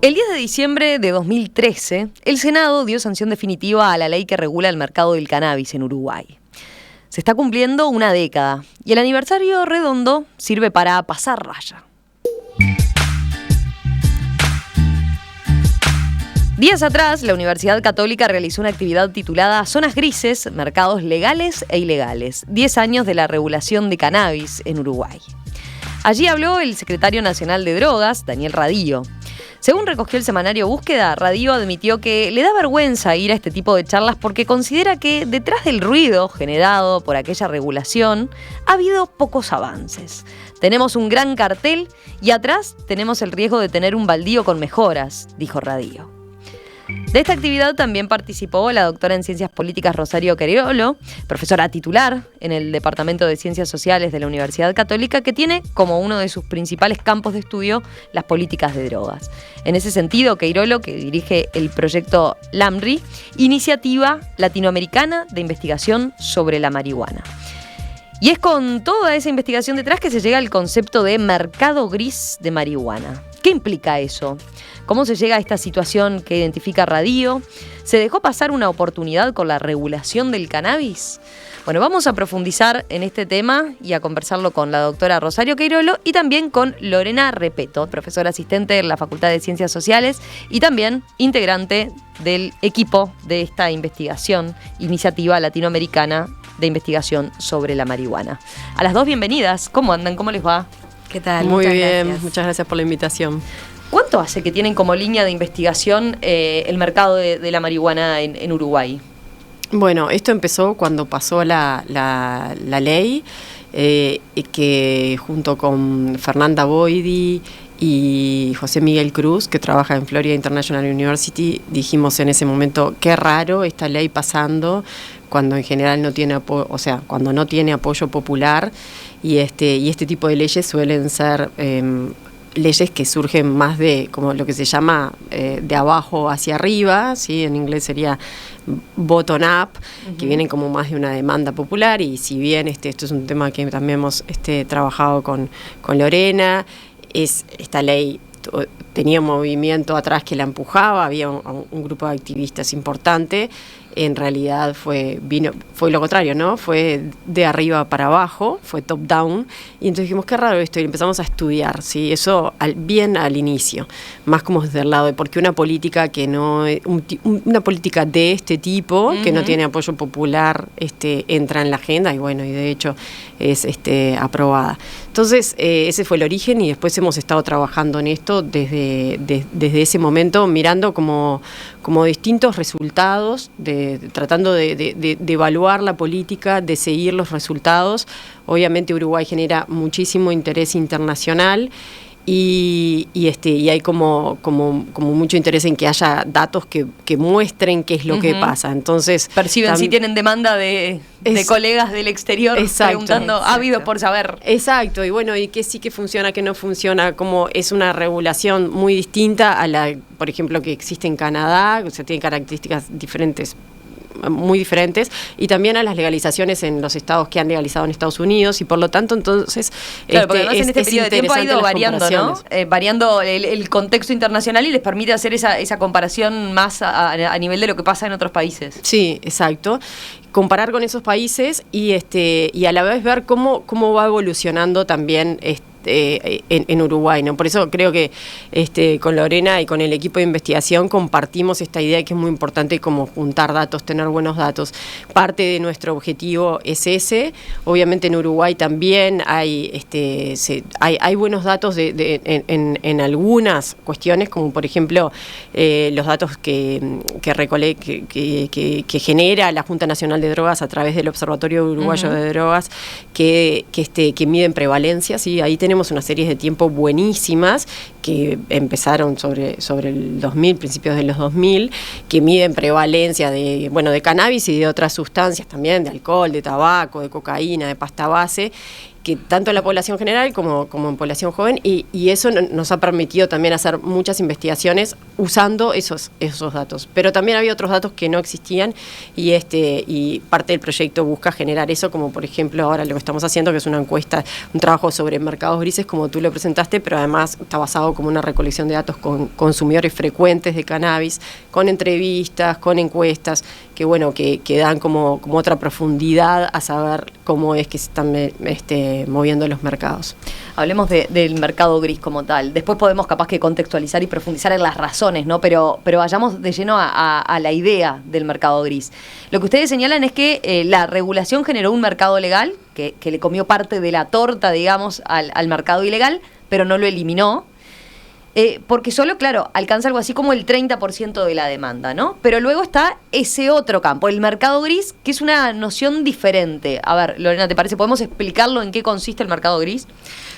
El 10 de diciembre de 2013, el Senado dio sanción definitiva a la ley que regula el mercado del cannabis en Uruguay. Se está cumpliendo una década y el aniversario redondo sirve para pasar raya. Días atrás, la Universidad Católica realizó una actividad titulada Zonas Grises, Mercados Legales e Ilegales, 10 años de la regulación de cannabis en Uruguay. Allí habló el secretario nacional de Drogas, Daniel Radío. Según recogió el semanario Búsqueda, Radío admitió que le da vergüenza ir a este tipo de charlas porque considera que detrás del ruido generado por aquella regulación ha habido pocos avances. Tenemos un gran cartel y atrás tenemos el riesgo de tener un baldío con mejoras, dijo Radío. De esta actividad también participó la doctora en Ciencias Políticas Rosario Queirolo, profesora titular en el Departamento de Ciencias Sociales de la Universidad Católica, que tiene como uno de sus principales campos de estudio las políticas de drogas. En ese sentido, Queirolo, que dirige el proyecto LAMRI, Iniciativa Latinoamericana de Investigación sobre la Marihuana. Y es con toda esa investigación detrás que se llega al concepto de mercado gris de marihuana. ¿Qué implica eso? ¿Cómo se llega a esta situación que identifica Radío? ¿Se dejó pasar una oportunidad con la regulación del cannabis? Bueno, vamos a profundizar en este tema y a conversarlo con la doctora Rosario Queirolo y también con Lorena Repeto, profesora asistente en la Facultad de Ciencias Sociales y también integrante del equipo de esta investigación, Iniciativa Latinoamericana de Investigación sobre la Marihuana. A las dos, bienvenidas. ¿Cómo andan? ¿Cómo les va? ¿Qué tal? Muy Muchas bien, gracias. muchas gracias por la invitación. ¿Cuánto hace que tienen como línea de investigación el mercado de la marihuana en Uruguay? Bueno, esto empezó cuando pasó la ley, que junto con Fernanda Boidi y José Miguel Cruz, que trabaja en Florida International University, dijimos en ese momento, qué raro esta ley pasando cuando en general no tiene cuando no tiene apoyo popular, y este tipo de leyes suelen ser leyes que surgen más de como lo que se llama de abajo hacia arriba, ¿sí? En inglés sería bottom up, que vienen como más de una demanda popular, y si bien esto es un tema que también hemos trabajado con Lorena, esta ley tenía un movimiento atrás que la empujaba, había un grupo de activistas importante. En realidad fue lo contrario, ¿no? Fue de arriba para abajo, fue top down, y entonces dijimos, qué raro esto, y empezamos a estudiar, ¿sí? Eso bien al inicio, más como desde el lado de por qué una política que no una política de este tipo, que no tiene apoyo popular, entra en la agenda, y bueno, y de hecho es aprobada. Entonces, ese fue el origen, y después hemos estado trabajando en esto desde ese momento, mirando como distintos resultados, tratando de evaluar la política, de seguir los resultados. Obviamente Uruguay genera muchísimo interés internacional, y hay como mucho interés en que haya datos que muestren qué es lo que pasa. Entonces perciben si tienen demanda de colegas del exterior, preguntando, ávidos por saber. Exacto, y bueno, y qué sí que funciona, qué no funciona, como es una regulación muy distinta a la, por ejemplo, que existe en Canadá, o sea, tiene características diferentes, muy diferentes, y también a las legalizaciones en los estados que han legalizado en Estados Unidos, y por lo tanto, entonces, claro, porque además en este periodo de tiempo ha ido variando, ¿no? Variando el contexto internacional, y les permite hacer esa comparación más a nivel de lo que pasa en otros países. Sí, exacto. Comparar con esos países y a la vez ver cómo va evolucionando también en Uruguay, ¿no? Por eso creo que con Lorena y con el equipo de investigación compartimos esta idea que es muy importante, como juntar datos, tener buenos datos. Parte de nuestro objetivo es ese. Obviamente en Uruguay también hay buenos datos en algunas cuestiones, como por ejemplo los datos que genera la Junta Nacional de Drogas a través del Observatorio Uruguayo de Drogas, que miden prevalencia, ¿sí? Ahí tenemos una serie de tiempo buenísimas que empezaron sobre el 2000, principios de los 2000, que miden prevalencia de cannabis y de otras sustancias también, de alcohol, de tabaco, de cocaína, de pasta base, que tanto en la población general como en población joven, y eso nos ha permitido también hacer muchas investigaciones usando esos datos. Pero también había otros datos que no existían y parte del proyecto busca generar eso, como por ejemplo ahora lo que estamos haciendo, que es una encuesta, un trabajo sobre mercados grises, como tú lo presentaste, pero además está basado como una recolección de datos con consumidores frecuentes de cannabis, con entrevistas, con encuestas, que dan como otra profundidad a saber cómo es que se están moviendo los mercados. Hablemos del mercado gris como tal. Después podemos capaz que contextualizar y profundizar en las razones, ¿no? Pero vayamos de lleno a la idea del mercado gris. Lo que ustedes señalan es que la regulación generó un mercado legal que le comió parte de la torta, digamos, al mercado ilegal, pero no lo eliminó. Porque solo, claro, alcanza algo así como el 30% de la demanda, ¿no? Pero luego está ese otro campo, el mercado gris, que es una noción diferente. A ver, Lorena, ¿te parece? ¿Podemos explicarlo en qué consiste el mercado gris?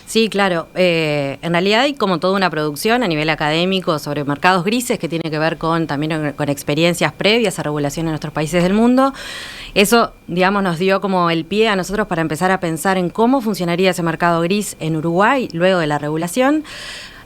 Sí, claro. En realidad hay como toda una producción a nivel académico sobre mercados grises que tiene que ver también con experiencias previas a regulación en nuestros países del mundo. Eso, digamos, nos dio como el pie a nosotros para empezar a pensar en cómo funcionaría ese mercado gris en Uruguay luego de la regulación.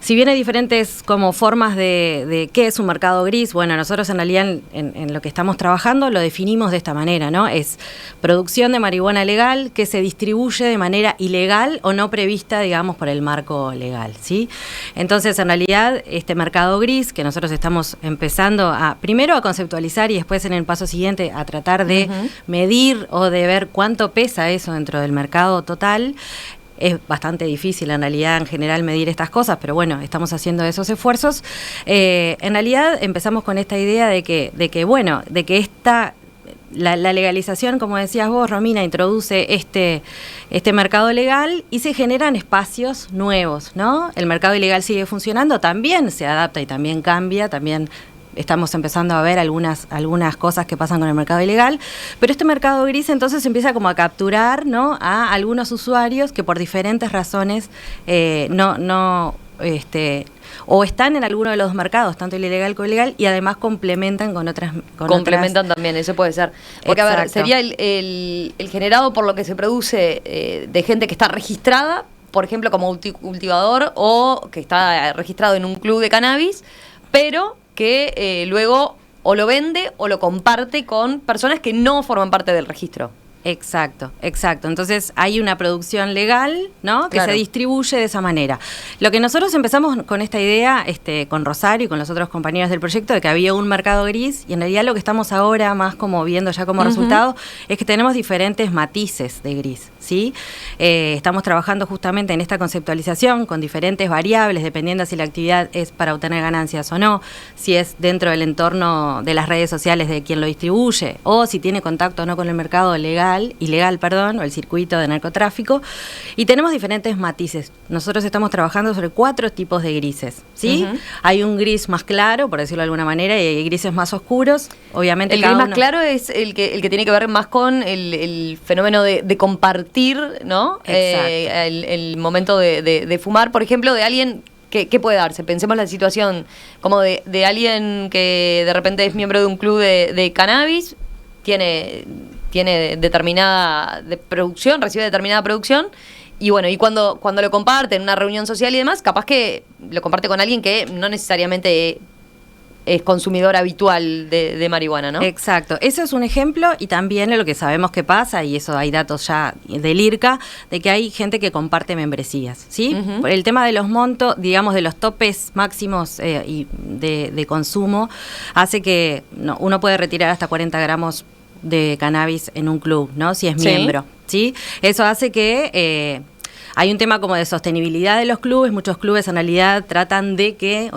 Si bien hay diferentes como formas de qué es un mercado gris, bueno, nosotros en realidad en lo que estamos trabajando lo definimos de esta manera, ¿no? Es producción de marihuana legal que se distribuye de manera ilegal o no prevista, digamos, por el marco legal, ¿sí? Entonces, en realidad, este mercado gris que nosotros estamos empezando primero a conceptualizar y después en el paso siguiente a tratar de medir o de ver cuánto pesa eso dentro del mercado total. Es bastante difícil en realidad en general medir estas cosas, pero bueno, estamos haciendo esos esfuerzos. En realidad empezamos con esta idea de que la legalización, como decías vos, Romina, introduce este mercado legal y se generan espacios nuevos, ¿no? El mercado ilegal sigue funcionando, también se adapta y también cambia, también estamos empezando a ver algunas cosas que pasan con el mercado ilegal, pero este mercado gris entonces empieza como a capturar, ¿no?, a algunos usuarios que por diferentes razones o están en alguno de los dos mercados, tanto el ilegal como el legal, y además complementan con otras. Complementan también, eso puede ser. Porque, exacto, a ver, sería el generado por lo que se produce de gente que está registrada, por ejemplo, como cultivador o que está registrado en un club de cannabis, pero que luego o lo vende o lo comparte con personas que no forman parte del registro. Exacto. Entonces hay una producción legal, ¿no?, que claro, se distribuye de esa manera. Lo que nosotros empezamos con esta idea, con Rosario y con los otros compañeros del proyecto, de que había un mercado gris, y en realidad lo que estamos ahora más como viendo ya como resultado es que tenemos diferentes matices de gris, ¿sí? Estamos trabajando justamente en esta conceptualización con diferentes variables, dependiendo si la actividad es para obtener ganancias o no, si es dentro del entorno de las redes sociales de quien lo distribuye, o si tiene contacto o no con el mercado ilegal, o el circuito de narcotráfico, y tenemos diferentes matices. Nosotros estamos trabajando sobre 4 tipos de grises, ¿sí? Hay un gris más claro, por decirlo de alguna manera, y hay grises más oscuros. Obviamente el gris más claro es el que tiene que ver más con el fenómeno de compartir, ¿no? El momento de fumar, por ejemplo, de alguien. ¿Qué puede darse? Pensemos la situación como de alguien que de repente es miembro de un club de cannabis, tiene determinada producción, recibe determinada producción, y bueno, y cuando lo comparte en una reunión social y demás, capaz que lo comparte con alguien que no necesariamente es consumidor habitual de marihuana, ¿no? Exacto, eso es un ejemplo, y también lo que sabemos que pasa, y eso hay datos ya del IRCA, de que hay gente que comparte membresías, ¿sí? Por el tema de los montos, digamos, de los topes máximos y de consumo, hace que uno puede retirar hasta 40 gramos de cannabis en un club, ¿no?, si es miembro, ¿sí? Eso hace que hay un tema como de sostenibilidad de los clubes. Muchos clubes en realidad tratan de que,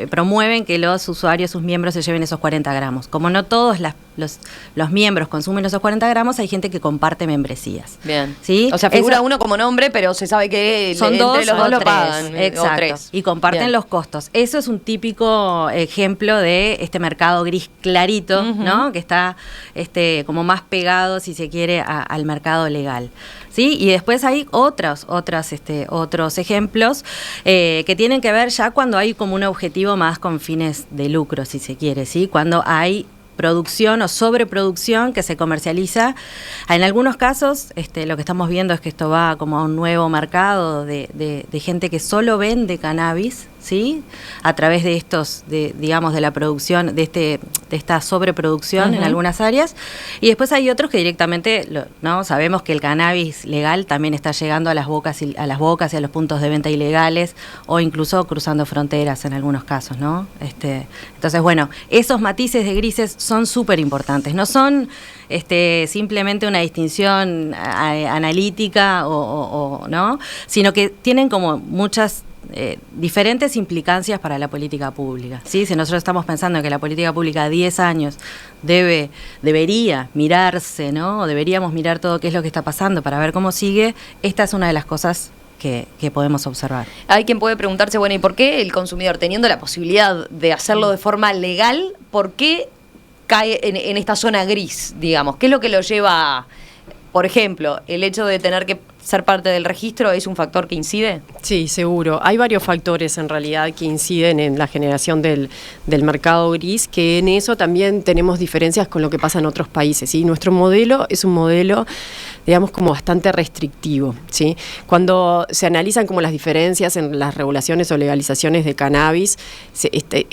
promueven que los usuarios, sus miembros, se lleven esos 40 gramos. Como no todos los miembros consumen esos 40 gramos, hay gente que comparte membresías. Bien. ¿Sí? O sea, figura uno como nombre, pero se sabe que son entre los dos lo pagan. Exacto. O 3. Y comparten Bien. los costos. Eso es un típico ejemplo de este mercado gris clarito, ¿no?, que está como más pegado, si se quiere, al mercado legal. ¿Sí? Y después hay otros ejemplos que tienen que ver ya cuando hay como un objetivo más con fines de lucro, si se quiere, ¿sí? Cuando hay producción o sobreproducción que se comercializa. En algunos casos, lo que estamos viendo es que esto va como a un nuevo mercado de gente que solo vende cannabis, ¿sí? A través de digamos, de la producción, de esta sobreproducción en algunas áreas. Y después hay otros que directamente, ¿no? Sabemos que el cannabis legal también está llegando a las bocas y a los puntos de venta ilegales, o incluso cruzando fronteras en algunos casos, ¿no? Entonces, bueno, esos matices de grises son súper importantes. No son simplemente una distinción analítica o ¿no? Sino que tienen como muchas diferentes implicancias para la política pública, ¿sí? Si nosotros estamos pensando que la política pública a 10 años debería mirarse, ¿no? O deberíamos mirar todo qué es lo que está pasando para ver cómo sigue, esta es una de las cosas que podemos observar. Hay quien puede preguntarse, bueno, ¿y por qué el consumidor, teniendo la posibilidad de hacerlo de forma legal, por qué cae en esta zona gris, digamos? ¿Qué es lo que lo lleva, por ejemplo, el hecho de tener que ser parte del registro es un factor que incide? Sí, seguro. Hay varios factores en realidad que inciden en la generación del mercado gris, que en eso también tenemos diferencias con lo que pasa en otros países, ¿sí? Nuestro modelo es un modelo, digamos, como bastante restrictivo, ¿sí? Cuando se analizan como las diferencias en las regulaciones o legalizaciones de cannabis,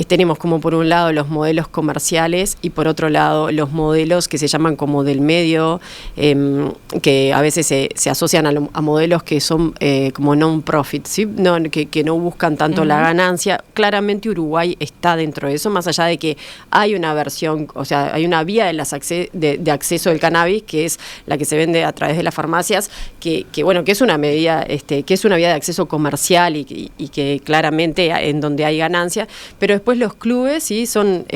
tenemos como por un lado los modelos comerciales y por otro lado los modelos que se llaman como del medio, que a veces se asocian a modelos que son como non-profit, ¿sí? Que no buscan tanto la ganancia. Claramente Uruguay está dentro de eso, más allá de que hay una versión, o sea, hay una vía de acceso del cannabis, que es la que se vende a través de las farmacias, que es una medida, que es una vía de acceso comercial y que claramente en donde hay ganancia, pero después los clubes, ¿sí? son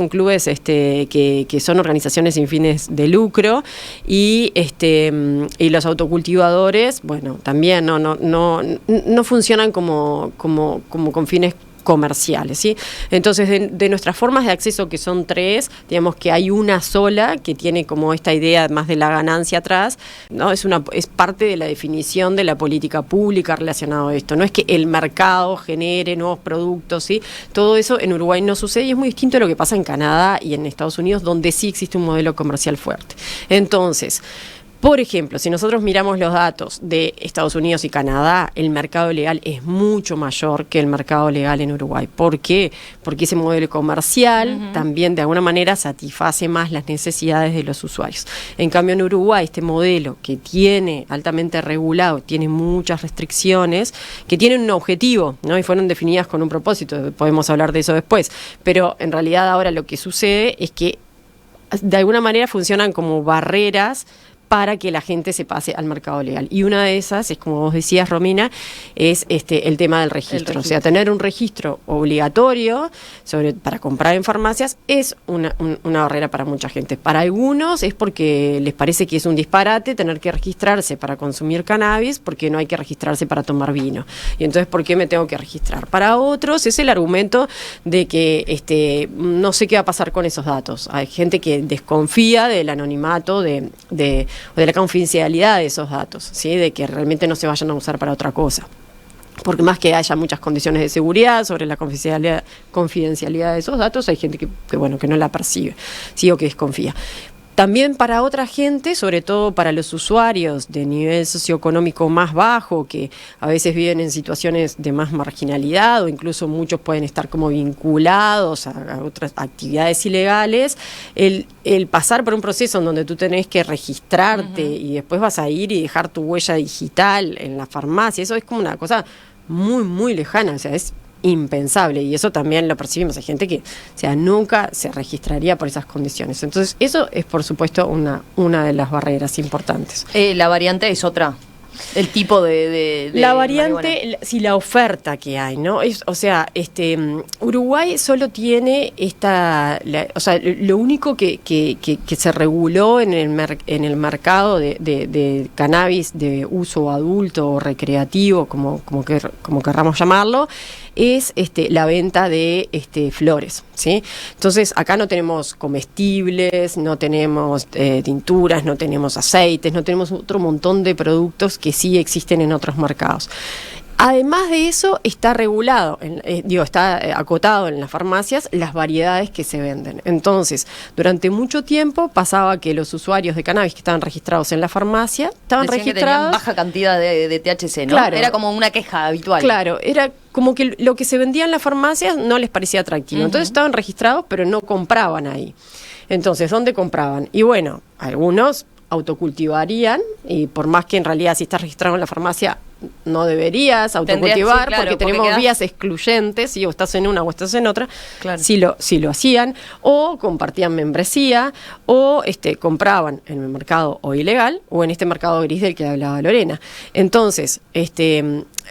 clubes que son organizaciones sin fines de lucro y los autocultivadores, bueno, también no funcionan como con fines comerciales, ¿sí? Entonces, de nuestras formas de acceso, que son 3, digamos que hay una sola que tiene como esta idea más de la ganancia atrás, ¿no? Es parte de la definición de la política pública relacionado a esto. No es que el mercado genere nuevos productos, ¿sí? Todo eso en Uruguay no sucede y es muy distinto a lo que pasa en Canadá y en Estados Unidos, donde sí existe un modelo comercial fuerte. Entonces, por ejemplo, si nosotros miramos los datos de Estados Unidos y Canadá, el mercado legal es mucho mayor que el mercado legal en Uruguay. ¿Por qué? Porque ese modelo comercial también de alguna manera satisface más las necesidades de los usuarios. En cambio, en Uruguay, este modelo que tiene altamente regulado, tiene muchas restricciones, que tienen un objetivo, ¿no? Y fueron definidas con un propósito, podemos hablar de eso después. Pero en realidad ahora lo que sucede es que de alguna manera funcionan como barreras para que la gente se pase al mercado legal. Y una de esas, es como vos decías, Romina, es el tema del registro. O sea, tener un registro obligatorio para comprar en farmacias es una barrera para mucha gente. Para algunos es porque les parece que es un disparate tener que registrarse para consumir cannabis, porque no hay que registrarse para tomar vino. Y entonces, ¿por qué me tengo que registrar? Para otros es el argumento de que no sé qué va a pasar con esos datos. Hay gente que desconfía del anonimato o de la confidencialidad de esos datos, ¿sí? De que realmente no se vayan a usar para otra cosa. Porque más que haya muchas condiciones de seguridad sobre la confidencialidad de esos datos, hay gente que no la percibe, ¿sí? O que desconfía. También para otra gente, sobre todo para los usuarios de nivel socioeconómico más bajo, que a veces viven en situaciones de más marginalidad o incluso muchos pueden estar como vinculados a otras actividades ilegales, el pasar por un proceso en donde tú tenés que registrarte y después vas a ir y dejar tu huella digital en la farmacia, eso es como una cosa muy, muy lejana, o sea, es impensable, y eso también lo percibimos. Hay gente que, o sea, nunca se registraría por esas condiciones. Entonces, eso es, por supuesto, una de las barreras importantes. La variante es otra. El tipo de la variante, sí, la oferta que hay, ¿no? Uruguay solo tiene lo único que se reguló en el mercado de cannabis de uso adulto o recreativo, como querramos llamarlo, es la venta de flores, ¿sí? Entonces, acá no tenemos comestibles, no tenemos tinturas, no tenemos aceites, no tenemos otro montón de productos que sí existen en otros mercados. Además de eso, está regulado, está acotado en las farmacias las variedades que se venden. Entonces, durante mucho tiempo pasaba que los usuarios de cannabis que estaban registrados en la farmacia estaban Decían registrados. que tenían baja cantidad de THC, ¿no? Claro. Era como una queja habitual. Claro, era como que lo que se vendía en las farmacias no les parecía atractivo. Entonces estaban registrados, pero no compraban ahí. Entonces, ¿dónde compraban? Y bueno, algunos autocultivarían, y por más que en realidad si estás registrado en la farmacia no deberías autocultivar, sí, claro, porque tenemos vías excluyentes, ¿sí? O estás en una o estás en otra, Claro. si lo hacían, o compartían membresía, o compraban en el mercado o ilegal, o en este mercado gris del que hablaba Lorena. Entonces,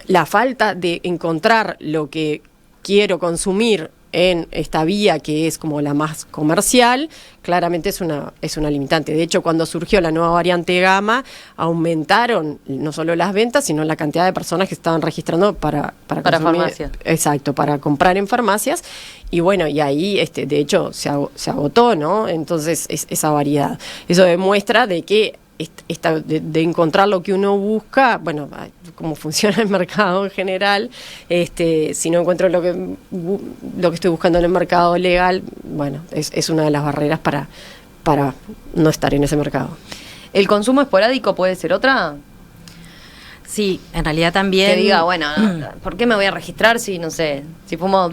la falta de encontrar lo que quiero consumir en esta vía que es como la más comercial, claramente es una limitante. De hecho, cuando surgió la nueva variante Gamma, aumentaron no solo las ventas, sino la cantidad de personas que estaban registrando para consumir, farmacia. Exacto, para comprar en farmacias. Y bueno, y ahí de hecho se agotó, ¿no? Entonces esa variedad. Eso demuestra de que de encontrar lo que uno busca, bueno, cómo funciona el mercado en general, si no encuentro lo que estoy buscando en el mercado legal, bueno, es una de las barreras para no estar en ese mercado. ¿El consumo esporádico puede ser otra? Sí, en realidad también. Que diga, bueno, ¿por qué me voy a registrar si, no sé, si fumo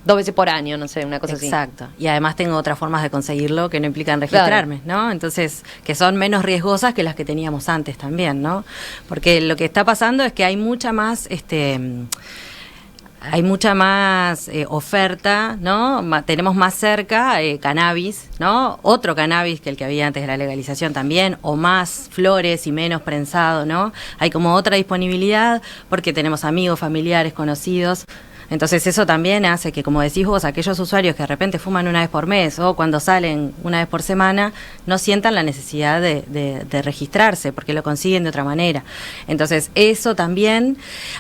2 veces por año, no sé, una cosa así? Exacto. Y además tengo otras formas de conseguirlo que no implican registrarme, ¿no? Entonces, que son menos riesgosas que las que teníamos antes también, ¿no? Porque lo que está pasando es que hay mucha más oferta, ¿no? Tenemos más cerca cannabis, ¿no? Otro cannabis que el que había antes de la legalización también, o más flores y menos prensado, ¿no? Hay como otra disponibilidad porque tenemos amigos, familiares, conocidos. Entonces eso también hace que, como decís vos, aquellos usuarios que de repente fuman una vez por mes o cuando salen una vez por semana, no sientan la necesidad de registrarse porque lo consiguen de otra manera. Entonces eso también,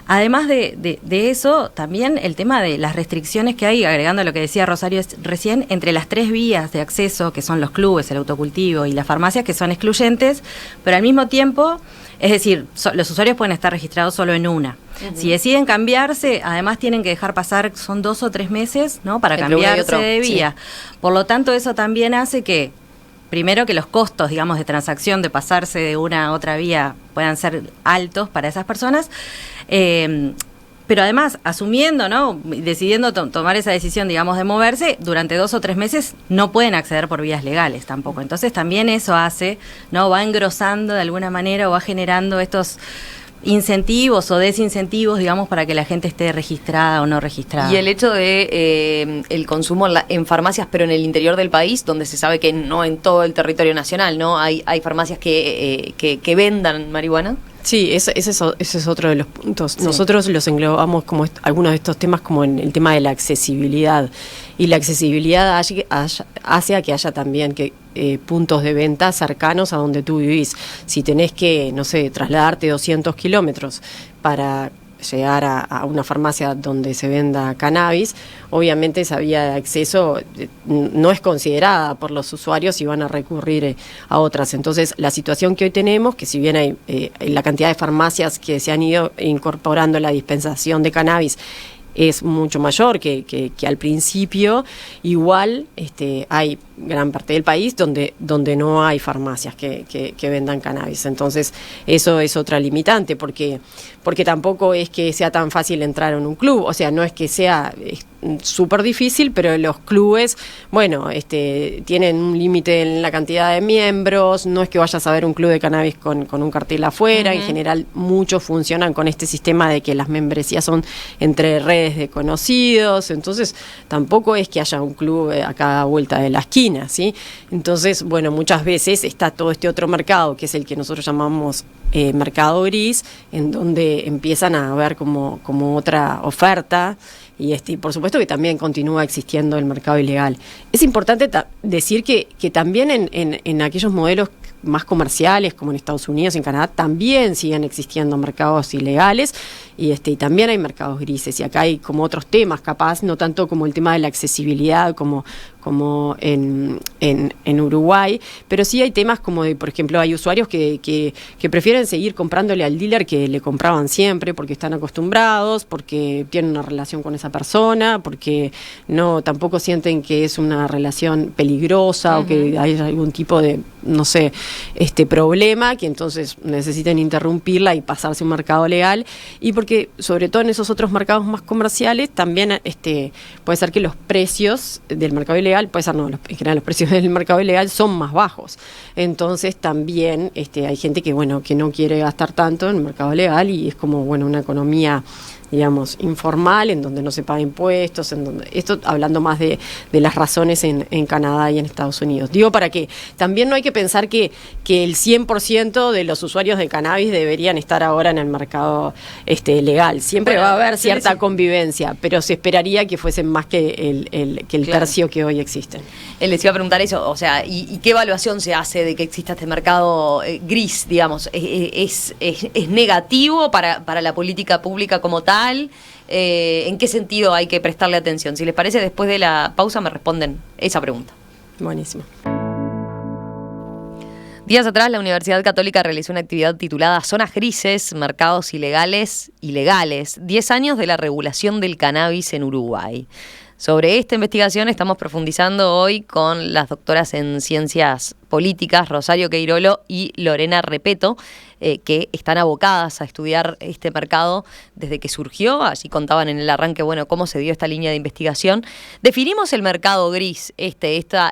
además de eso, también el tema de las restricciones que hay, agregando lo que decía Rosario recién, entre las 3 vías de acceso, que son los clubes, el autocultivo y las farmacias, que son excluyentes, pero al mismo tiempo, es decir, los usuarios pueden estar registrados solo en una. Si deciden cambiarse, además tienen que dejar pasar, son 2 o 3 meses, ¿no? Para cambiarse de vía. Sí. Por lo tanto, eso también hace que, primero, que los costos, digamos, de transacción, de pasarse de una a otra vía, puedan ser altos para esas personas. Pero además, asumiendo, ¿no? Decidiendo tomar esa decisión, digamos, de moverse, durante 2 o 3 meses no pueden acceder por vías legales tampoco. Entonces también eso hace, ¿no? Va engrosando de alguna manera o va generando estos incentivos o desincentivos, digamos, para que la gente esté registrada o no registrada. Y el hecho de el consumo en farmacias, pero en el interior del país, donde se sabe que no en todo el territorio nacional, ¿no? Hay farmacias que vendan marihuana. Sí, ese es otro de los puntos. Sí. Nosotros los englobamos como algunos de estos temas como en el tema de la accesibilidad. Y la accesibilidad hace a que haya también puntos de venta cercanos a donde tú vivís. Si tenés que, no sé, trasladarte 200 kilómetros para llegar a una farmacia donde se venda cannabis, obviamente esa vía de acceso no es considerada por los usuarios y van a recurrir a otras. Entonces, la situación que hoy tenemos, que si bien hay la cantidad de farmacias que se han ido incorporando a la dispensación de cannabis es mucho mayor que al principio, igual hay gran parte del país donde no hay farmacias que vendan cannabis. Entonces eso es otra limitante porque tampoco es que sea tan fácil entrar en un club, o sea, no es que sea súper difícil, pero los clubes, bueno, tienen un límite en la cantidad de miembros, no es que vayas a ver un club de cannabis con un cartel afuera. En general muchos funcionan con este sistema de que las membresías son entre redes de conocidos, entonces tampoco es que haya un club a cada vuelta de la esquina, ¿sí? Entonces, bueno, muchas veces está todo este otro mercado, que es el que nosotros llamamos mercado gris, en donde empiezan a ver como otra oferta. Y por supuesto que también continúa existiendo el mercado ilegal. Es importante decir que también en aquellos modelos más comerciales, como en Estados Unidos y en Canadá, también siguen existiendo mercados ilegales y también hay mercados grises. Y acá hay como otros temas, capaz, no tanto como el tema de la accesibilidad, como como en Uruguay, pero sí hay temas como de, por ejemplo, hay usuarios que prefieren seguir comprándole al dealer que le compraban siempre porque están acostumbrados, porque tienen una relación con esa persona, porque no tampoco sienten que es una relación peligrosa o que hay algún tipo de, no sé, problema, que entonces necesiten interrumpirla y pasarse a un mercado legal, y porque sobre todo en esos otros mercados más comerciales también puede ser que los precios del mercado ilegal, puede ser no, en general los precios del mercado ilegal son más bajos, entonces también hay gente que que no quiere gastar tanto en el mercado legal y es como una economía, digamos, informal, en donde no se paga impuestos, en donde esto hablando más de las razones en Canadá y en Estados Unidos. Digo, para que también no hay que pensar que el 100% de los usuarios de cannabis deberían estar ahora en el mercado legal. Siempre va a haber cierta convivencia, pero se esperaría que fuesen más que el tercio que hoy existe. Él les iba a preguntar eso, o sea, ¿y qué evaluación se hace de que exista este mercado gris, digamos? ¿Es negativo para la política pública como tal? ¿En qué sentido hay que prestarle atención? Si les parece, después de la pausa me responden esa pregunta. Buenísimo. Días atrás, la Universidad Católica realizó una actividad titulada Zonas Grises, Mercados Ilegales y Legales, 10 años de la regulación del cannabis en Uruguay. Sobre esta investigación estamos profundizando hoy con las doctoras en Ciencias Políticas, Rosario Queirolo y Lorena Repeto, que están abocadas a estudiar este mercado desde que surgió. Así contaban en el arranque, cómo se dio esta línea de investigación. Definimos el mercado gris, esta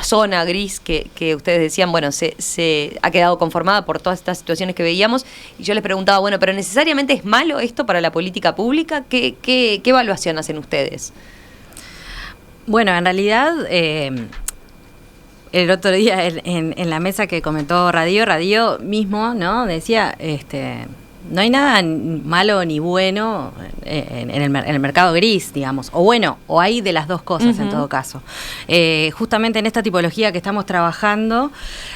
zona gris que ustedes decían, se ha quedado conformada por todas estas situaciones que veíamos. Y yo les preguntaba, ¿pero necesariamente es malo esto para la política pública? ¿Qué evaluación hacen ustedes? Bueno, en realidad, el otro día en la mesa que comentó Radio mismo, ¿no? Decía, no hay nada malo ni bueno en el mercado gris, digamos, o hay de las dos cosas en todo caso. Justamente en esta tipología que estamos trabajando,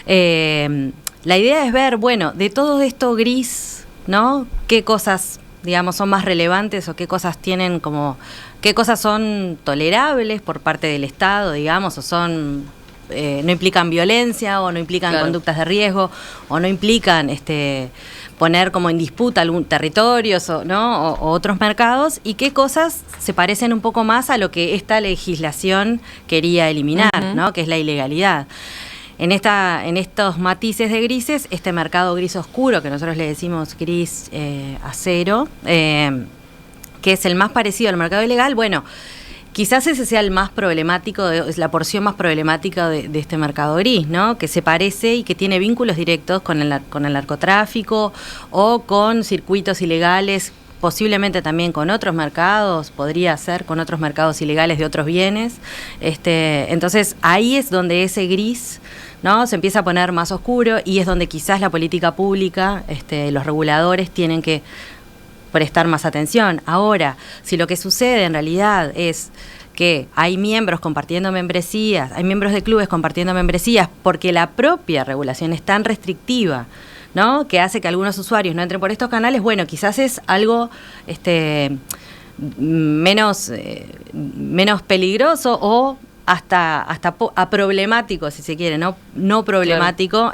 la idea es ver, de todo esto gris, ¿no? ¿Qué cosas, digamos, son más relevantes o qué cosas tienen como... ¿Qué cosas son tolerables por parte del Estado, digamos, o son no implican violencia o no implican conductas de riesgo o no implican poner como en disputa algún territorios o otros mercados, y qué cosas se parecen un poco más a lo que esta legislación quería eliminar, ¿no? Que es la ilegalidad. En estos matices de grises, este mercado gris oscuro, que nosotros le decimos gris acero, que es el más parecido al mercado ilegal, quizás ese sea el más problemático, es la porción más problemática de este mercado gris, ¿no? Que se parece y que tiene vínculos directos con el narcotráfico o con circuitos ilegales, posiblemente también con otros mercados, podría ser con otros mercados ilegales de otros bienes. Entonces ahí es donde ese gris, ¿no? Se empieza a poner más oscuro, y es donde quizás la política pública, los reguladores tienen que prestar más atención. Ahora, si lo que sucede en realidad es que hay miembros compartiendo membresías, hay miembros de clubes compartiendo membresías porque la propia regulación es tan restrictiva, ¿no? Que hace que algunos usuarios no entren por estos canales, quizás es algo menos peligroso o hasta problemático, si se quiere, no problemático,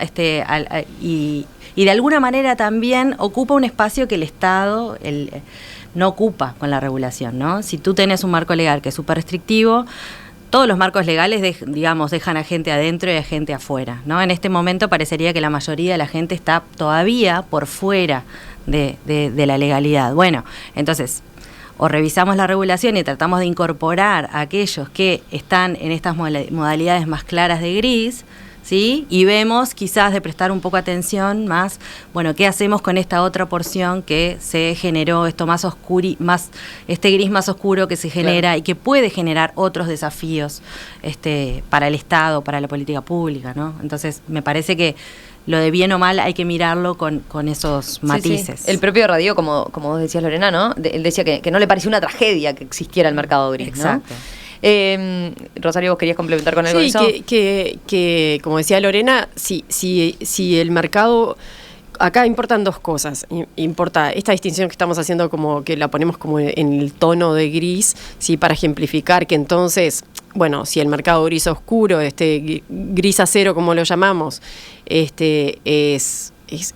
y de alguna manera también ocupa un espacio que el Estado no ocupa con la regulación, ¿no? Si tú tenés un marco legal que es súper restrictivo, todos los marcos legales dejan a gente adentro y a gente afuera, ¿no? En este momento parecería que la mayoría de la gente está todavía por fuera de la legalidad. Entonces, o revisamos la regulación y tratamos de incorporar a aquellos que están en estas modalidades más claras de gris, ¿sí? Y vemos quizás de prestar un poco atención más, ¿qué hacemos con esta otra porción que se generó, esto más oscuro, este gris más oscuro que se genera y que puede generar otros desafíos para el Estado, para la política pública, ¿no? Entonces, me parece que lo de bien o mal hay que mirarlo con esos matices. Sí. El propio Radio, como vos decías, Lorena, ¿no? Él decía que no le parecía una tragedia que existiera el mercado gris, exacto, ¿no? Rosario, ¿vos querías complementar con algo de eso? Sí, que como decía Lorena, si el mercado... Acá importan dos cosas. Importa esta distinción que estamos haciendo, como que la ponemos como en el tono de gris, sí, para ejemplificar que entonces bueno, si el mercado gris oscuro, gris acero como lo llamamos, es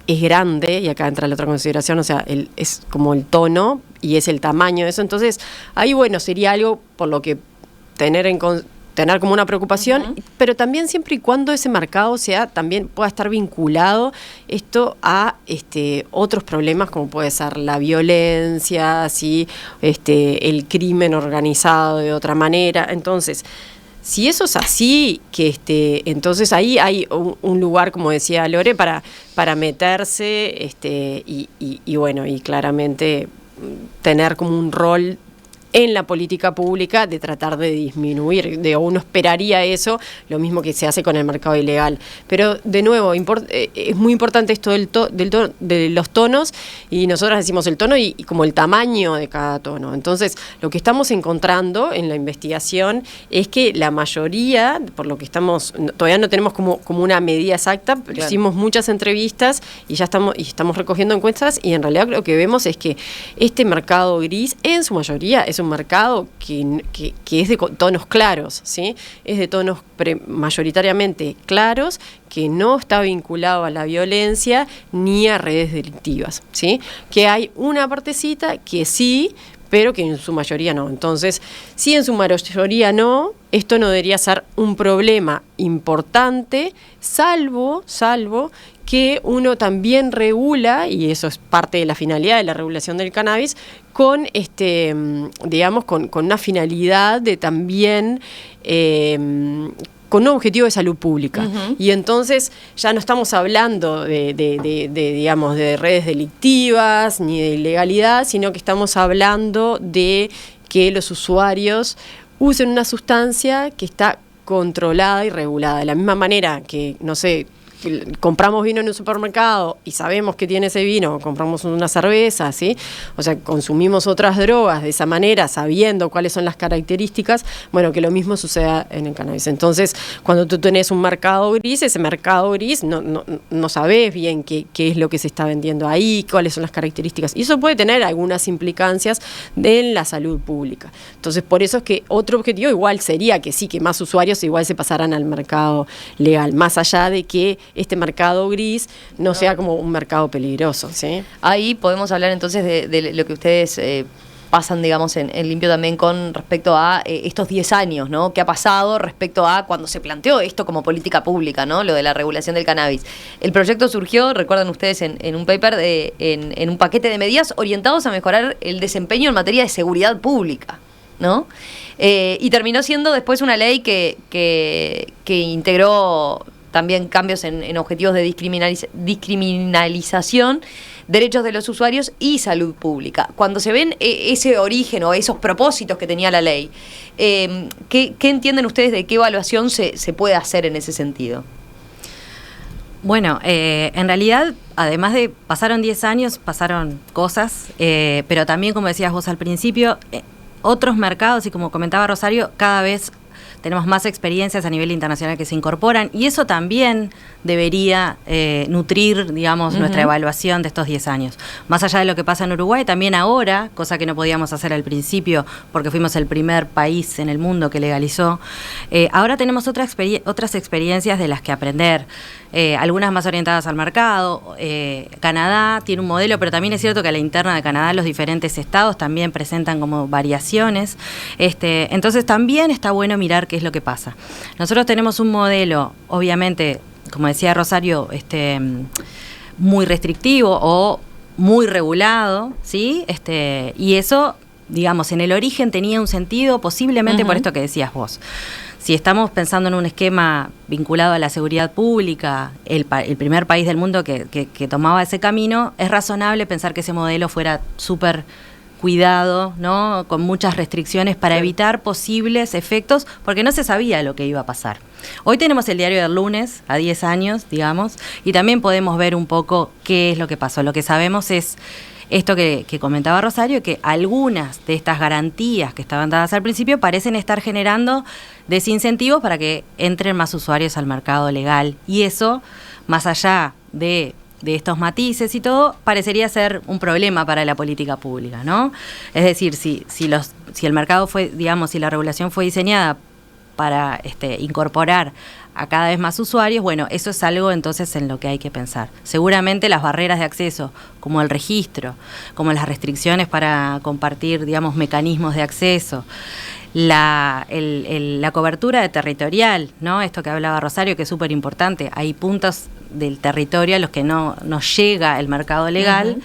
grande, y acá entra la otra consideración, o sea, es como el tono y es el tamaño de eso. Entonces, ahí, bueno, sería algo por lo que tener como una preocupación, pero también siempre y cuando ese mercado también pueda estar vinculado esto a otros problemas, como puede ser la violencia, ¿sí? El crimen organizado de otra manera. Entonces, si eso es así, entonces ahí hay un lugar, como decía Lore, para meterse, y bueno, y claramente tener como un rol en la política pública de tratar de disminuir, uno esperaría eso, lo mismo que se hace con el mercado ilegal. Pero de nuevo, es muy importante esto de los tonos, y nosotros decimos el tono y como el tamaño de cada tono. Entonces, lo que estamos encontrando en la investigación es que la mayoría, por lo que todavía no tenemos como una medida exacta, pero claro, hicimos muchas entrevistas y ya estamos recogiendo encuestas, y en realidad lo que vemos es que este mercado gris, en su mayoría, es un mercado que es de tonos claros, ¿sí? Es de tonos mayoritariamente claros, que no está vinculado a la violencia ni a redes delictivas, ¿sí? Que hay una partecita que sí, pero que en su mayoría no. Entonces, si en su mayoría no, esto no debería ser un problema importante, salvo que uno también regula, y eso es parte de la finalidad de la regulación del cannabis, con digamos, con una finalidad de también con un objetivo de salud pública. Y entonces ya no estamos hablando digamos, de redes delictivas ni de ilegalidad, sino que estamos hablando de que los usuarios usen una sustancia que está controlada y regulada. De la misma manera que, no sé, compramos vino en un supermercado y sabemos que tiene ese vino, compramos una cerveza, ¿sí? O sea, consumimos otras drogas de esa manera, sabiendo cuáles son las características, bueno, que lo mismo suceda en el cannabis. Entonces, cuando tú tenés un mercado gris, ese mercado gris no sabés bien qué es lo que se está vendiendo ahí, cuáles son las características. Y eso puede tener algunas implicancias en la salud pública. Entonces, por eso es que otro objetivo igual sería que sí, que más usuarios igual se pasaran al mercado legal, más allá de que este mercado gris no sea como un mercado peligroso, ¿sí? Ahí podemos hablar entonces de lo que ustedes pasan, digamos, en limpio también con respecto a estos 10 años, ¿no? ¿Qué ha pasado respecto a cuando se planteó esto como política pública, ¿no? Lo de la regulación del cannabis. El proyecto surgió, recuerdan ustedes, en un paper, en un paquete de medidas orientados a mejorar el desempeño en materia de seguridad pública, ¿no? Y terminó siendo después una ley que integró también cambios en objetivos de discriminalización, derechos de los usuarios y salud pública. Cuando se ven ese origen o esos propósitos que tenía la ley, ¿qué entienden ustedes de qué evaluación se puede hacer en ese sentido? Bueno, en realidad, además de pasaron 10 años, pasaron cosas, pero también, como decías vos al principio, otros mercados, y como comentaba Rosario, cada vez tenemos más experiencias a nivel internacional que se incorporan, y eso también debería nutrir, digamos, nuestra evaluación de estos 10 años. Más allá de lo que pasa en Uruguay, también ahora, cosa que no podíamos hacer al principio porque fuimos el primer país en el mundo que legalizó, ahora tenemos otras experiencias de las que aprender, algunas más orientadas al mercado. Canadá tiene un modelo, pero también es cierto que a la interna de Canadá los diferentes estados también presentan como variaciones. Entonces también está bueno mirar qué es lo que pasa. Nosotros tenemos un modelo, obviamente, como decía Rosario, muy restrictivo o muy regulado, ¿sí? Y eso, digamos, en el origen tenía un sentido, posiblemente por esto que decías vos. Si estamos pensando en un esquema vinculado a la seguridad pública, el primer país del mundo que tomaba ese camino, es razonable pensar que ese modelo fuera súper cuidado, ¿no? Con muchas restricciones para evitar posibles efectos, porque no se sabía lo que iba a pasar. Hoy tenemos el diario del lunes, a 10 años, digamos, y también podemos ver un poco qué es lo que pasó. Lo que sabemos es esto que comentaba Rosario, que algunas de estas garantías que estaban dadas al principio parecen estar generando desincentivos para que entren más usuarios al mercado legal. Y eso, más allá de estos matices y todo, parecería ser un problema para la política pública, ¿no? Es decir, si el mercado fue, digamos, si la regulación fue diseñada para incorporar a cada vez más usuarios, bueno, eso es algo entonces en lo que hay que pensar. Seguramente las barreras de acceso, como el registro, como las restricciones para compartir, digamos, mecanismos de acceso, la cobertura territorial, ¿no? Esto que hablaba Rosario, que es súper importante. Hay puntos del territorio a los que no llega el mercado legal.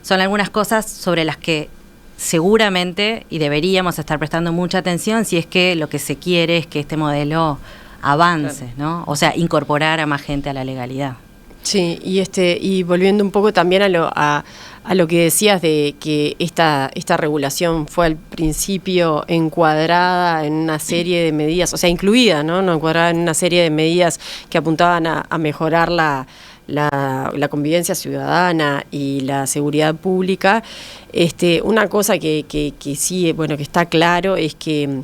Son algunas cosas sobre las que seguramente y deberíamos estar prestando mucha atención si es que lo que se quiere es que este modelo avance, ¿no? O sea, incorporar a más gente a la legalidad. Sí, y volviendo un poco también a lo que decías de que esta regulación fue al principio encuadrada en una serie de medidas, o sea, incluida, ¿no? No encuadrada en una serie de medidas que apuntaban a mejorar la convivencia ciudadana y la seguridad pública. Una cosa que sí, bueno, que está claro es que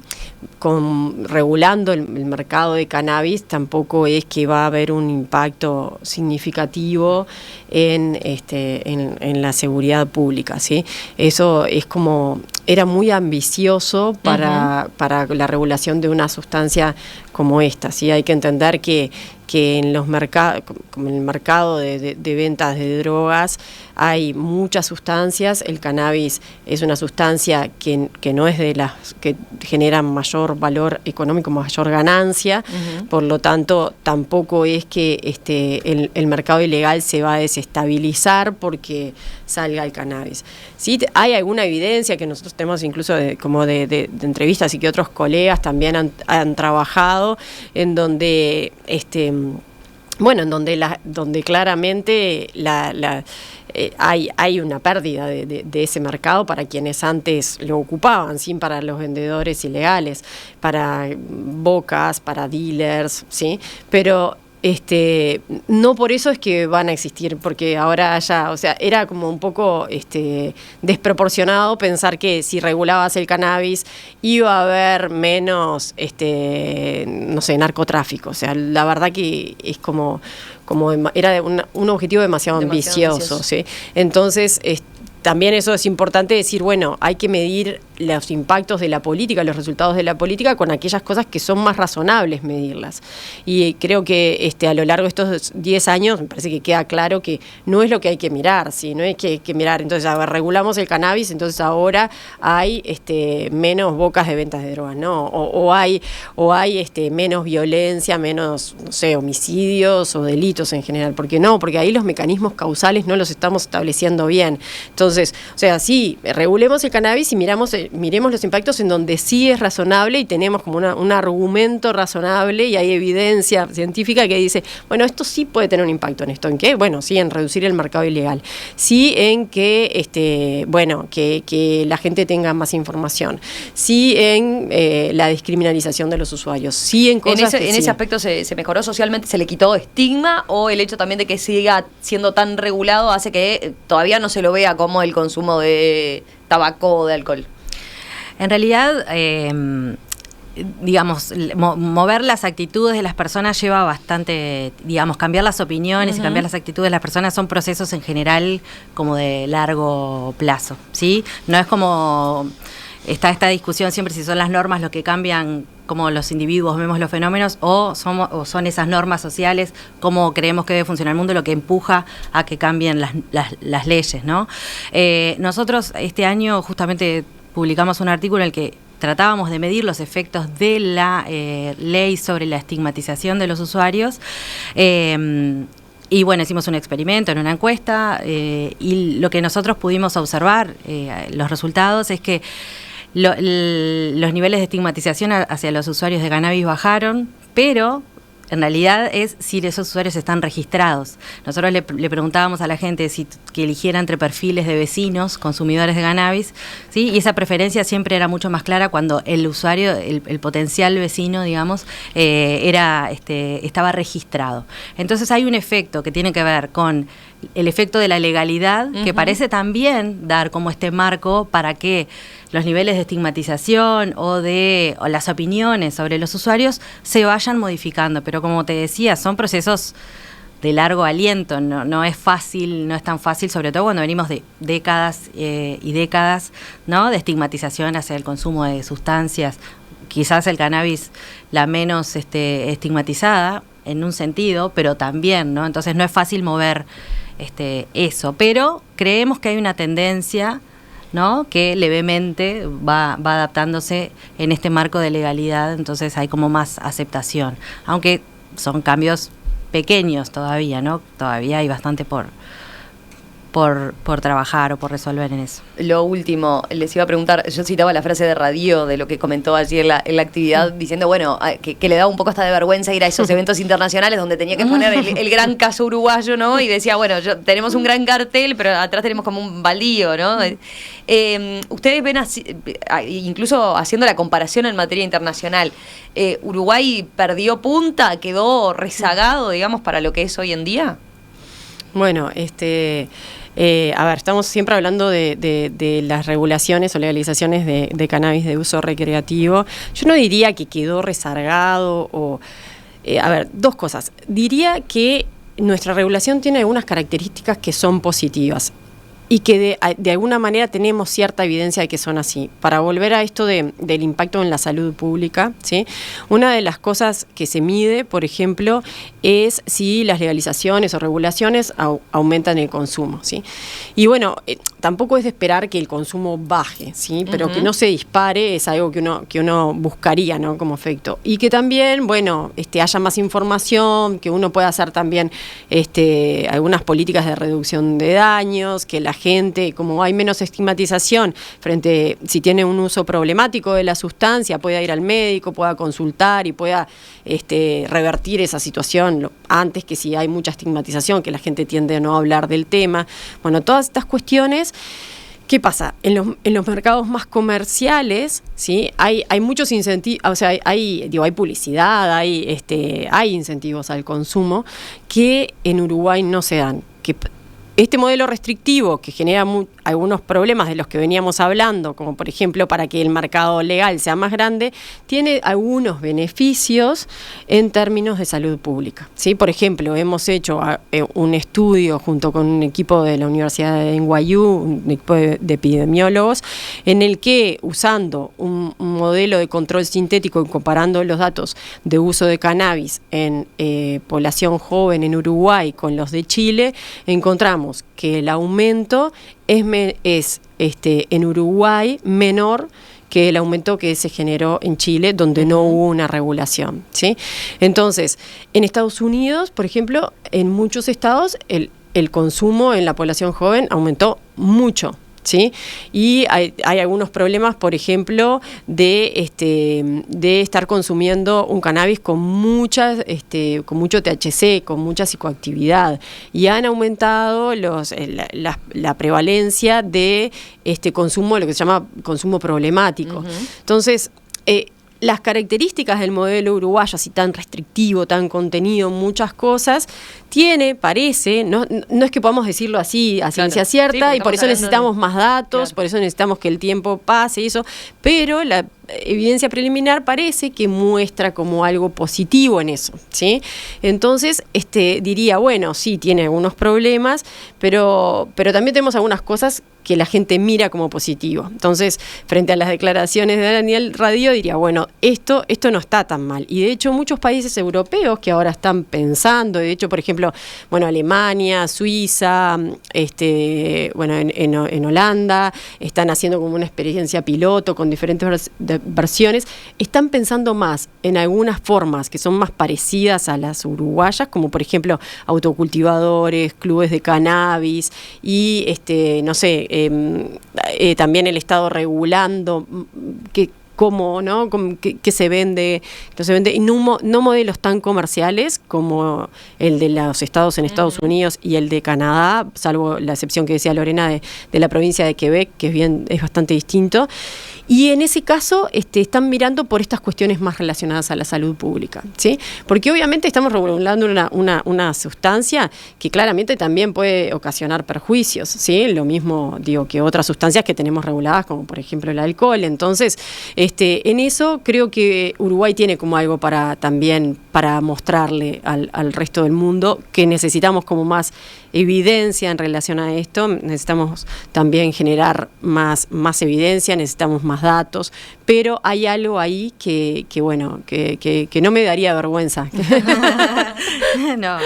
regulando el mercado de cannabis tampoco es que va a haber un impacto significativo en la seguridad pública, ¿sí? Eso es era muy ambicioso para la regulación de una sustancia como esta, ¿sí? Hay que entender que en los mercados, como en el mercado de ventas de drogas, hay muchas sustancias. El cannabis es una sustancia que no es de las que generan mayor valor económico, mayor ganancia, por lo tanto tampoco es que el mercado ilegal se va a desestabilizar porque salga el cannabis. Sí, hay alguna evidencia que nosotros tenemos incluso de entrevistas y que otros colegas también han trabajado, en donde donde claramente hay una pérdida de ese mercado para quienes antes lo ocupaban, ¿sí? Para los vendedores ilegales, para bocas, para dealers, ¿sí? Pero no por eso es que van a existir, porque ahora era como un poco desproporcionado pensar que si regulabas el cannabis iba a haber menos, no sé, narcotráfico. O sea, la verdad que es era un objetivo demasiado ambicioso, ¿sí? Entonces, también eso es importante decir, bueno, hay que medir los impactos de la política, los resultados de la política con aquellas cosas que son más razonables medirlas. Y creo que a lo largo de estos 10 años me parece que queda claro que no es lo que hay que mirar, ¿sí? No es que hay que mirar, entonces, regulamos el cannabis, entonces ahora hay menos bocas de ventas de drogas, ¿no? O hay menos violencia, menos, no sé, homicidios o delitos en general. ¿Por qué no? Porque ahí los mecanismos causales no los estamos estableciendo bien. Entonces, o sea, sí, regulemos el cannabis y miremos los impactos en donde sí es razonable y tenemos como un argumento razonable y hay evidencia científica que dice, bueno, esto sí puede tener un impacto. ¿En esto? ¿En qué? Bueno, sí, en reducir el mercado ilegal. Sí, en que, que la gente tenga más información. Sí, en la descriminalización de los usuarios. Sí, en cosas en ese aspecto se mejoró socialmente, se le quitó estigma, o el hecho también de que siga siendo tan regulado hace que todavía no se lo vea como el consumo de tabaco o de alcohol. En realidad, digamos, mover las actitudes de las personas lleva bastante, digamos, cambiar las opiniones y cambiar las actitudes de las personas son procesos en general como de largo plazo, ¿sí? No es como está esta discusión siempre si son las normas lo que cambian cómo los individuos vemos los fenómenos o son esas normas sociales, cómo creemos que debe funcionar el mundo, lo que empuja a que cambien las leyes, ¿no? Nosotros este año justamente publicamos un artículo en el que tratábamos de medir los efectos de la ley sobre la estigmatización de los usuarios. Y bueno, hicimos un experimento en una encuesta y lo que nosotros pudimos observar, los resultados, es que los niveles de estigmatización hacia los usuarios de cannabis bajaron, pero en realidad es si esos usuarios están registrados. Nosotros le preguntábamos a la gente que eligiera entre perfiles de vecinos, consumidores de cannabis, ¿sí? Y esa preferencia siempre era mucho más clara cuando el usuario, el potencial vecino, digamos, estaba registrado. Entonces hay un efecto que tiene que ver con el efecto de la legalidad, que parece también dar como este marco para que los niveles de estigmatización o las opiniones sobre los usuarios se vayan modificando. Pero como te decía, son procesos de largo aliento, no es fácil, no es tan fácil, sobre todo cuando venimos de décadas y décadas, ¿no?, de estigmatización hacia el consumo de sustancias quizás el cannabis la menos estigmatizada en un sentido, pero también, ¿no? Entonces no es fácil mover eso, pero creemos que hay una tendencia, ¿no?, que levemente va adaptándose en este marco de legalidad, entonces hay como más aceptación, aunque son cambios pequeños todavía, ¿no? Todavía hay bastante por trabajar o por resolver en eso. Lo último, les iba a preguntar, yo citaba la frase de Radio, de lo que comentó allí en la actividad, diciendo, bueno, que le daba un poco hasta de vergüenza ir a esos eventos internacionales donde tenía que poner el gran caso uruguayo, ¿no? Y decía, bueno, tenemos un gran cartel, pero atrás tenemos como un baldío, ¿no? Ustedes ven así, incluso haciendo la comparación en materia internacional, ¿Uruguay perdió punta, quedó rezagado, digamos, para lo que es hoy en día? Bueno, a ver, estamos siempre hablando de las regulaciones o legalizaciones de cannabis de uso recreativo. Yo no diría que quedó rezagado o... a ver, dos cosas. Diría que nuestra regulación tiene algunas características que son positivas y que de alguna manera tenemos cierta evidencia de que son así. Para volver a esto del impacto en la salud pública, ¿sí? Una de las cosas que se mide, por ejemplo, es si las legalizaciones o regulaciones aumentan el consumo, ¿sí? Y bueno, tampoco es de esperar que el consumo baje, ¿sí? Pero que no se dispare es algo que uno buscaría, ¿no?, como efecto. Y que también, bueno, haya más información, que uno pueda hacer también algunas políticas de reducción de daños, que la gente, como hay menos estigmatización frente, si tiene un uso problemático de la sustancia, pueda ir al médico, pueda consultar y pueda revertir esa situación antes que si hay mucha estigmatización, que la gente tiende a no hablar del tema. Bueno, todas estas cuestiones. ¿Qué pasa? En los mercados más comerciales, ¿sí?, hay muchos incentivos, o sea, hay publicidad, hay incentivos al consumo que en Uruguay no se dan. Este modelo restrictivo que genera algunos problemas de los que veníamos hablando, como por ejemplo para que el mercado legal sea más grande, tiene algunos beneficios en términos de salud pública, ¿sí? Por ejemplo, hemos hecho un estudio junto con un equipo de la Universidad de NYU, un equipo de epidemiólogos, en el que usando un modelo de control sintético y comparando los datos de uso de cannabis en población joven en Uruguay con los de Chile, encontramos que el aumento es en Uruguay menor que el aumento que se generó en Chile, donde no hubo una regulación, ¿sí? Entonces, en Estados Unidos, por ejemplo, en muchos estados el consumo en la población joven aumentó mucho, ¿sí? Y hay algunos problemas, por ejemplo, de estar consumiendo un cannabis con mucho THC, con mucha psicoactividad, y han aumentado la prevalencia de consumo, lo que se llama consumo problemático. Entonces, las características del modelo uruguayo, así tan restrictivo, tan contenido, muchas cosas, parece, no es que podamos decirlo así a ciencia cierta, sí, y por eso necesitamos más datos, por eso necesitamos que el tiempo pase y eso, pero la evidencia preliminar parece que muestra como algo positivo en eso, ¿sí? Entonces, diría, bueno, sí, tiene algunos problemas, pero también tenemos algunas cosas que la gente mira como positivo. Entonces, frente a las declaraciones de Daniel Radio, diría, bueno, esto no está tan mal. Y de hecho, muchos países europeos que ahora están pensando, de hecho, por ejemplo, bueno, Alemania, Suiza, en Holanda, están haciendo como una experiencia piloto con diferentes versiones, están pensando más en algunas formas que son más parecidas a las uruguayas, como por ejemplo autocultivadores, clubes de cannabis y también el Estado regulando cómo, ¿no? Que se vende, y no modelos tan comerciales como el de los estados en Estados Unidos y el de Canadá, salvo la excepción que decía Lorena de la provincia de Quebec, que es bastante distinto. Y en ese caso están mirando por estas cuestiones más relacionadas a la salud pública, ¿sí? Porque obviamente estamos regulando una sustancia que claramente también puede ocasionar perjuicios, ¿sí? Lo mismo digo que otras sustancias que tenemos reguladas, como por ejemplo el alcohol. Entonces, en eso creo que Uruguay tiene como algo para mostrarle al resto del mundo, que necesitamos como más evidencia en relación a esto. Necesitamos también generar más evidencia, necesitamos más datos, pero hay algo ahí que no me daría vergüenza. No.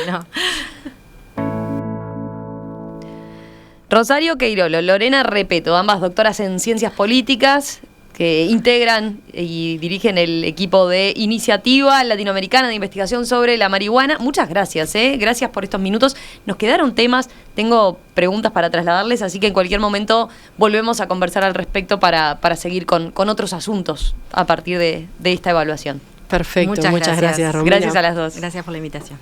Rosario Queirolo, Lorena Repeto, ambas doctoras en Ciencias Políticas, que integran y dirigen el equipo de Iniciativa Latinoamericana de Investigación sobre la Marihuana. Muchas gracias, gracias por estos minutos. Nos quedaron temas, tengo preguntas para trasladarles, así que en cualquier momento volvemos a conversar al respecto para seguir con otros asuntos a partir de esta evaluación. Perfecto, muchas gracias, Romina. Gracias a las dos. Gracias por la invitación.